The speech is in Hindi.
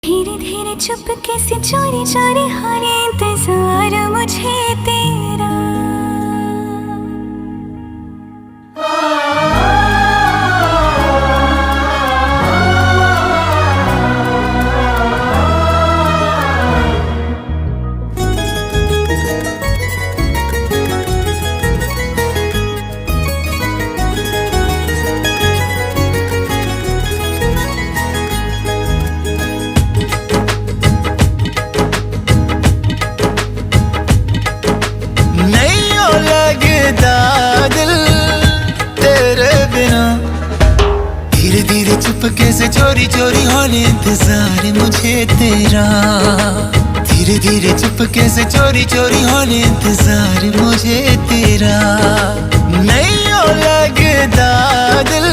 धीरे धीरे चुपके से चोरी चोरी हो रे इंतजार मुझे तेरा। दिल तेरे बिना धीरे धीरे चुपके से चोरी चोरी होने इंतजार मुझे तेरा। धीरे धीरे चुपके से चोरी चोरी होने इंतजार मुझे तेरा। नहीं हो लगता दिल